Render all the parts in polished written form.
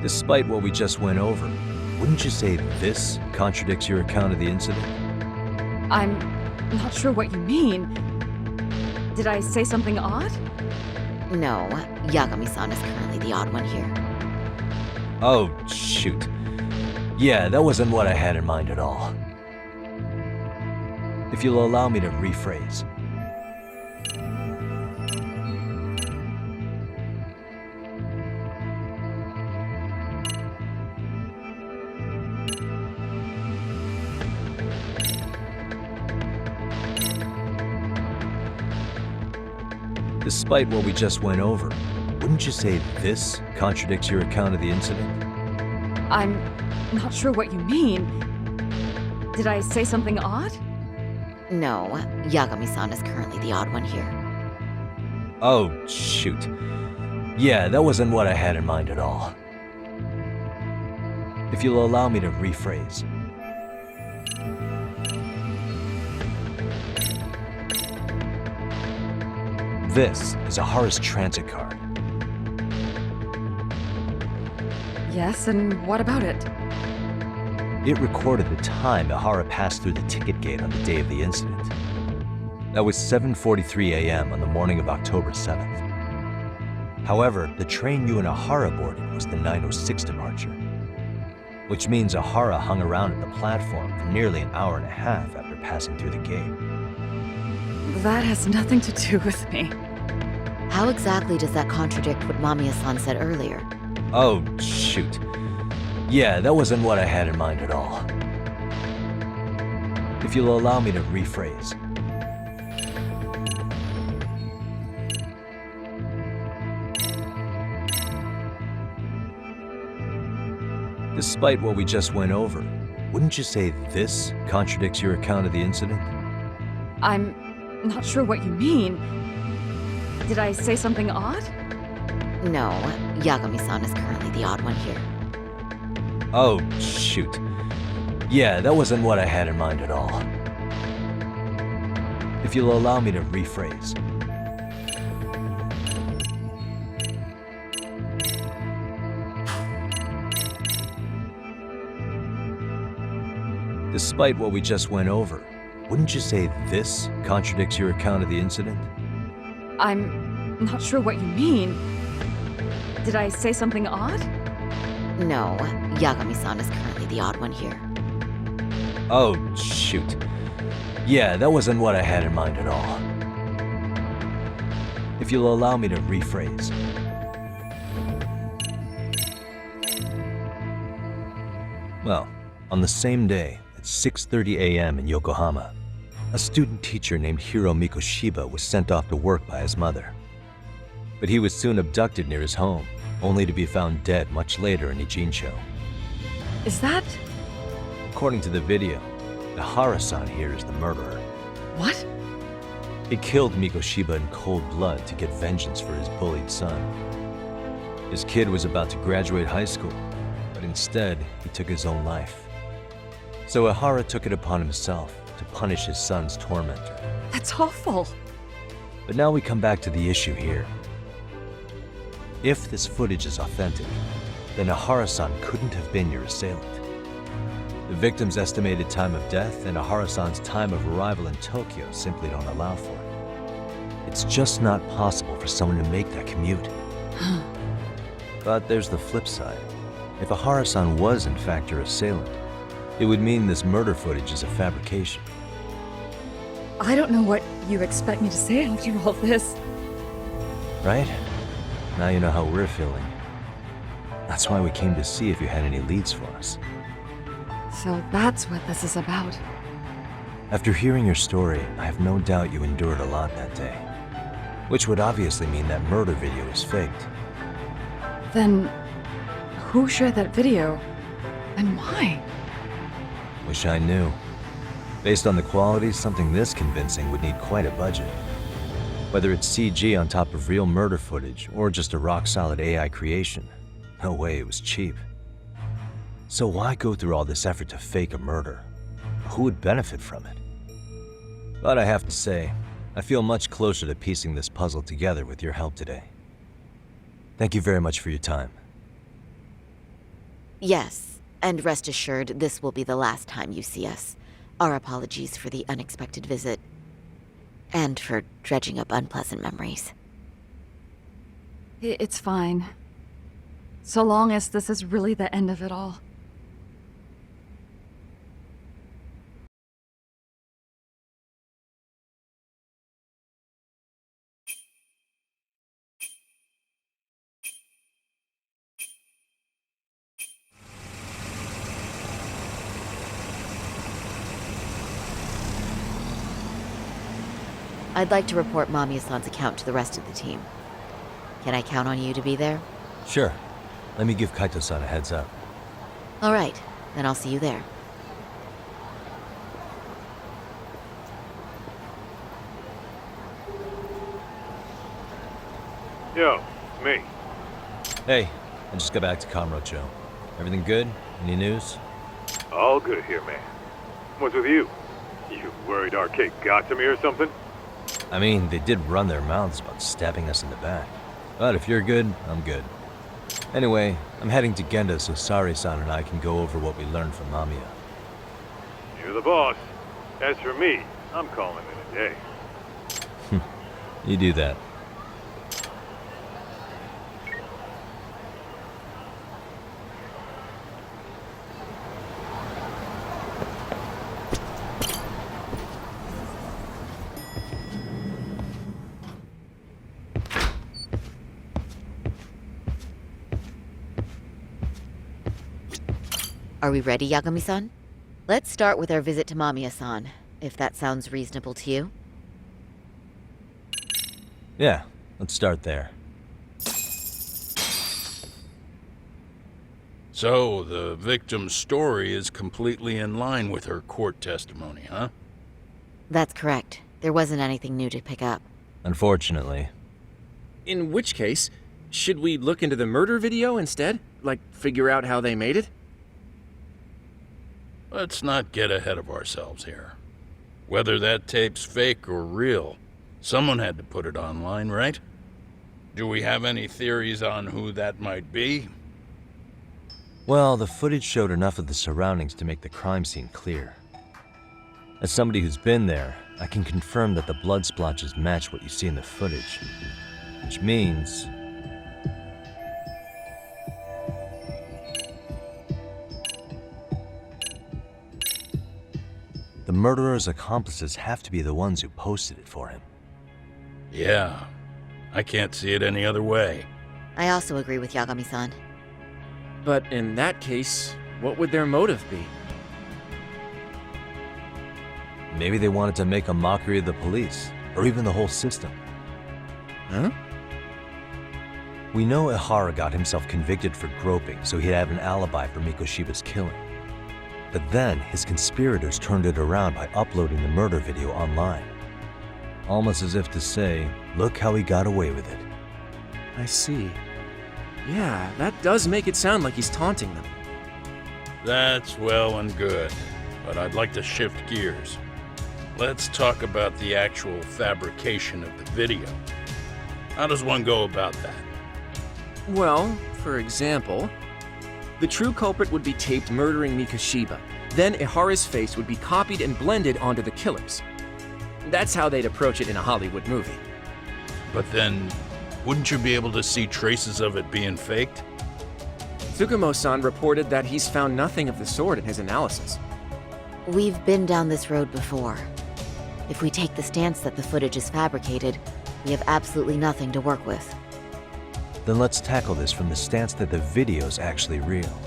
Despite what we just went over, wouldn't you say this contradicts your account of the incident? I'm not sure what you mean. Did I say something odd? No, Yagami-san is currently the odd one here. Oh, shoot. Yeah, that wasn't what I had in mind at all. If you'll allow me to rephrase. Despite what we just went over, wouldn't you say this contradicts your account of the incident? I'm not sure what you mean. Did I say something odd? No, Yagami-san is currently the odd one here. Oh, shoot. Yeah, that wasn't what I had in mind at all. If you'll allow me to rephrase. This is a Horace transit card. Yes, and what about it? It recorded the time Ihara passed through the ticket gate on the day of the incident. That was 7:43 a.m. on the morning of October 7th. However, the train you and Ihara boarded was the 9:06 departure, which means Ihara hung around at the platform for nearly an hour and a half after passing through the gate. That has nothing to do with me. How exactly does that contradict what Mamiya-san said earlier? Oh, shoot. Yeah, that wasn't what I had in mind at all. If you'll allow me to rephrase. Despite what we just went over, wouldn't you say this contradicts your account of the incident? I'm not sure what you mean. Did I say something odd? No, Yagami-san is currently the odd one here. Oh, shoot. Yeah, that wasn't what I had in mind at all. If you'll allow me to rephrase. Despite what we just went over, wouldn't you say this contradicts your account of the incident? I'm not sure what you mean. Did I say something odd? No, Yagami-san is currently the odd one here. Oh, shoot. Yeah, that wasn't what I had in mind at all. If you'll allow me to rephrase. Well, on the same day, at 6:30 a.m. in Yokohama, a student teacher named Hiro Mikoshiba was sent off to work by his mother. But he was soon abducted near his home, only to be found dead much later in Ijincho. Is that... According to the video, Ihara-san here is the murderer. what? He killed Mikoshiba in cold blood to get vengeance for his bullied son. His kid was about to graduate high school, but instead he took his own life. So Ihara took it upon himself to punish his son's tormentor. That's awful. But now we come back to the issue here. If this footage is authentic, then Ihara-san couldn't have been your assailant. The victim's estimated time of death and Ihara-san's time of arrival in Tokyo simply don't allow for it. It's just not possible for someone to make that commute. But there's the flip side. If Ihara-san was in fact your assailant, it would mean this murder footage is a fabrication. I don't know what you expect me to say after all this. Right? Now you know how we're feeling. That's why we came to see if you had any leads for us. So that's what this is about. After hearing your story, I have no doubt you endured a lot that day. Which would obviously mean that murder video is faked. Then, who shared that video? And why? Wish I knew. Based on the quality, something this convincing would need quite a budget. Whether it's CG on top of real murder footage or just a rock-solid AI creation, no way it was cheap. So why go through all this effort to fake a murder? Who would benefit from it? But I have to say, I feel much closer to piecing this puzzle together with your help today. Thank you very much for your time. Yes, and rest assured, this will be the last time you see us. Our apologies for the unexpected visit. And for dredging up unpleasant memories. It's fine. So long as this is really the end of it all. I'd like to report Mamiya-san's account to the rest of the team. Can I count on you to be there? Sure. Let me give Kaito-san a heads up. All right, then I'll see you there. Yo, it's me. Hey, I just got back to Kamurocho. Everything good? Any news? All good here, man. What's with you? You worried Arcade got to me or something? I mean, they did run their mouths about stabbing us in the back. But if you're good, I'm good. Anyway, I'm heading to Genda so Sari-san and I can go over what we learned from Mamiya. You're the boss. As for me, I'm calling it a day. You do that. Are we ready, Yagami-san? Let's start with our visit to Mamiya-san, if that sounds reasonable to you. Yeah, let's start there. So, the victim's story is completely in line with her court testimony, huh? That's correct. There wasn't anything new to pick up. Unfortunately. In which case, should we look into the murder video instead? Like, figure out how they made it? Let's not get ahead of ourselves here. Whether that tape's fake or real, someone had to put it online, right? Do we have any theories on who that might be? Well, the footage showed enough of the surroundings to make the crime scene clear. As somebody who's been there, I can confirm that the blood splotches match what you see in the footage. Which means... the murderer's accomplices have to be the ones who posted it for him. Yeah, I can't see it any other way. I also agree with Yagami-san. But in that case, what would their motive be? Maybe they wanted to make a mockery of the police, or even the whole system. Huh? We know Ihara got himself convicted for groping, so he'd have an alibi for Mikoshiba's killing. But then, his conspirators turned it around by uploading the murder video online. Almost as if to say, look how he got away with it. I see. Yeah, that does make it sound like he's taunting them. That's well and good, but I'd like to shift gears. Let's talk about the actual fabrication of the video. How does one go about that? Well, for example, the true culprit would be taped murdering Mikoshiba. Then Ihara's face would be copied and blended onto the killers. That's how they'd approach it in a Hollywood movie. But then, wouldn't you be able to see traces of it being faked? Tsukumo-san reported that he's found nothing of the sort in his analysis. We've been down this road before. If we take the stance that the footage is fabricated, we have absolutely nothing to work with. Then let's tackle this from the stance that the video's actually real.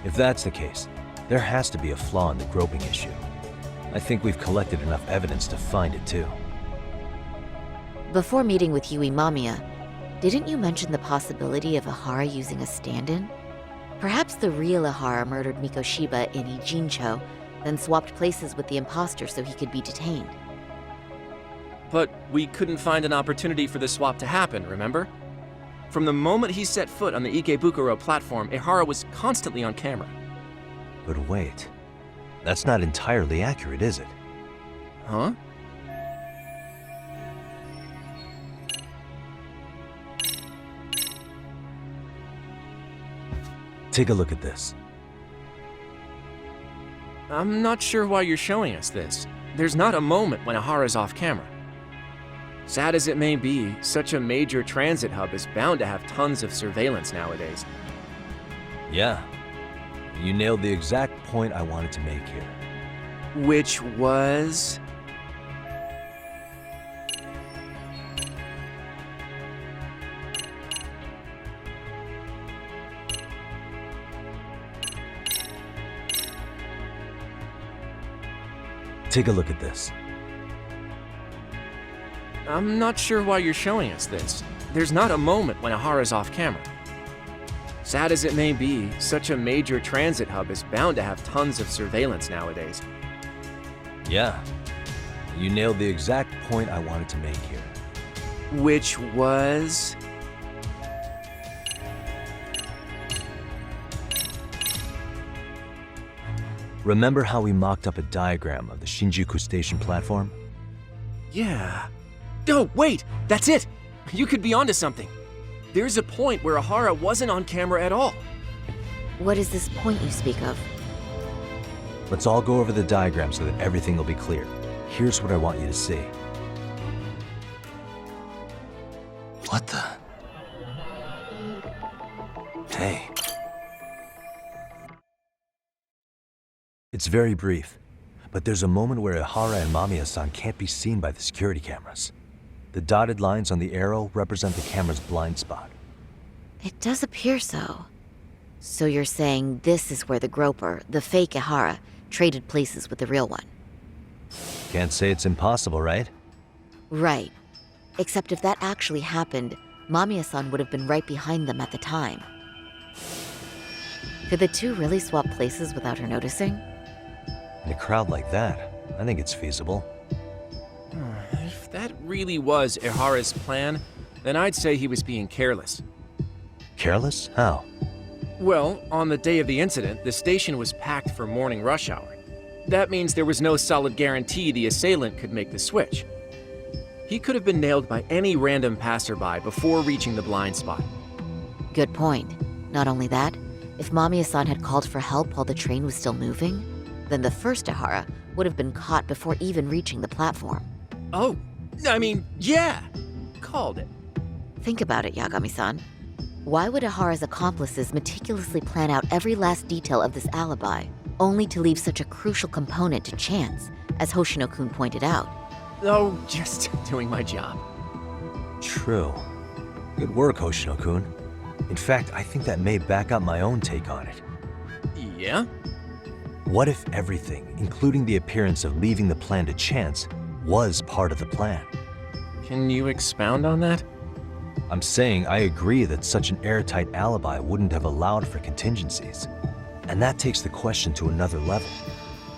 If that's the case, there has to be a flaw in the groping issue. I think we've collected enough evidence to find it too. Before meeting with Yui Mamiya, didn't you mention the possibility of Ihara using a stand-in? Perhaps the real Ihara murdered Mikoshiba in Ijincho, then swapped places with the imposter so he could be detained. But we couldn't find an opportunity for the swap to happen, remember? From the moment he set foot on the Ikebukuro platform, Ihara was constantly on camera. But wait, that's not entirely accurate, is it? Huh? Take a look at this. I'm not sure why you're showing us this. There's not a moment when Ahara's off camera. Sad as it may be, such a major transit hub is bound to have tons of surveillance nowadays. Yeah. You nailed the exact point I wanted to make here. Which was... Take a look at this. I'm not sure why you're showing us this. There's not a moment when Ahara's off camera. Sad as it may be, such a major transit hub is bound to have tons of surveillance nowadays. Yeah. You nailed the exact point I wanted to make here. Which was... Remember how we mocked up a diagram of the Shinjuku Station platform? Yeah. Oh, wait! That's it! You could be onto something. There's a point where Ahara wasn't on camera at all. What is this point you speak of? Let's all go over the diagram so that everything will be clear. Here's what I want you to see. What the? Hey. It's very brief, but there's a moment where Ihara and Mamiya-san can't be seen by the security cameras. The dotted lines on the arrow represent the camera's blind spot. It does appear so. So you're saying this is where the groper, the fake Ihara, traded places with the real one? Can't say it's impossible, right? Right. Except if that actually happened, Mamiya-san would have been right behind them at the time. Could the two really swap places without her noticing? In a crowd like that, I think it's feasible. If that really was Ihara's plan, then I'd say he was being careless. Careless? How? Well, on the day of the incident, the station was packed for morning rush hour. That means there was no solid guarantee the assailant could make the switch. He could have been nailed by any random passerby before reaching the blind spot. Good point. Not only that, if Mamiya-san had called for help while the train was still moving, then the first Ihara would have been caught before even reaching the platform. Oh, I mean, yeah! Called it. Think about it, Yagami-san. Why would Ihara's accomplices meticulously plan out every last detail of this alibi, only to leave such a crucial component to chance, as Hoshino-kun pointed out? Oh, just doing my job. True. Good work, Hoshino-kun. In fact, I think that may back up my own take on it. Yeah? What if everything, including the appearance of leaving the plan to chance, was part of the plan? Can you expound on that? I'm saying I agree that such an airtight alibi wouldn't have allowed for contingencies. And that takes the question to another level.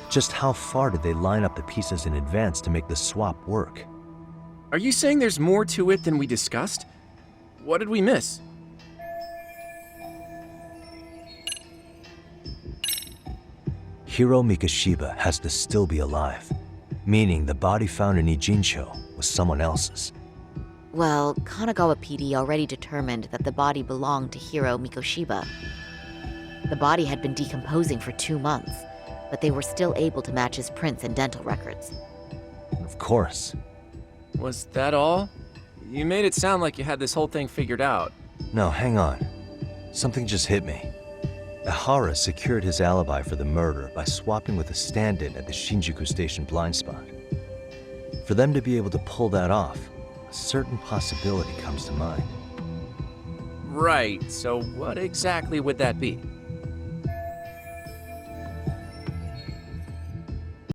Just how far did they line up the pieces in advance to make the swap work? Are you saying there's more to it than we discussed? What did we miss? Hiro Mikashiba has to still be alive, meaning the body found in Ijincho was someone else's. Well, Kanagawa PD already determined that the body belonged to Hiro Mikoshiba. The body had been decomposing for 2 months, but they were still able to match his prints and dental records. Of course. Was that all? You made it sound like you had this whole thing figured out. No, hang on. Something just hit me. Ihara secured his alibi for the murder by swapping with a stand-in at the Shinjuku Station blind spot. For them to be able to pull that off, a certain possibility comes to mind. Right, so what exactly would that be?